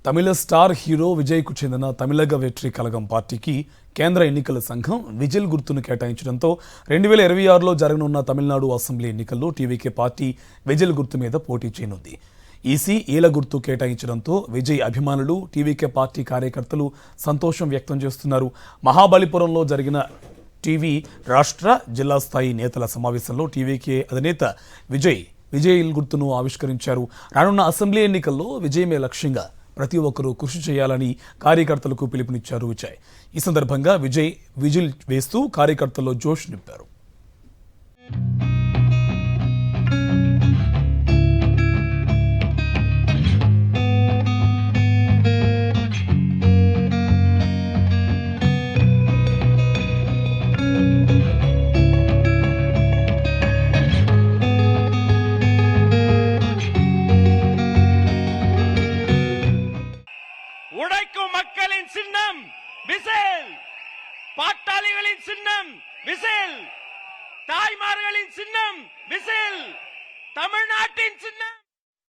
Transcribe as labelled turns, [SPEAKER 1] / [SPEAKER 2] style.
[SPEAKER 1] తమిళ star hero విజయ్కు చెందిన తమిళగ వెట్రి కలగం పార్టీకి కేంద్ర ఎన్నికల సంఘం విజిల్ గుర్తును కేటాయించడంతో 2026లో జరగనున్న తమిళనాడు అసెంబ్లీ ఎన్నికల్లో టీవీకే పార్టీ విజిల్ గుర్తు మీద పోటీ చేయనుంది. ఈసీ ఏల గుర్తు కేటాయించడంతో విజయ్ అభిమానులు, టీవీకే పార్టీ కార్యకర్తలు సంతోషం వ్యక్తం చేస్తున్నారు. మహాబలిపురంలో జరిగిన టీవీ రాష్ట్ర, జిల్లా స్థాయి నేతల సమావేశంలో టీవీకే అధినేత విజయ్ గుర్తును ఆవిష్కరించారు. రానున్న అసెంబ్లీ ఎన్నికల్లో విజయమే లక్ష్యంగా ప్రతి ఒక్కరూ కృషి చేయాలని కార్యకర్తలకు పిలుపునిచ్చారు విజయ్. ఈ సందర్భంగా విజిల్ వేస్తూ కార్యకర్తల్లో జోష్ నింపారు.
[SPEAKER 2] உடைக்கும் மக்களின் சின்னம் விசில், பாட்டாளிகளின் சின்னம் விசில், தாய்மார்களின் சின்னம் விசில், தமிழ்நாட்டின் சின்னம்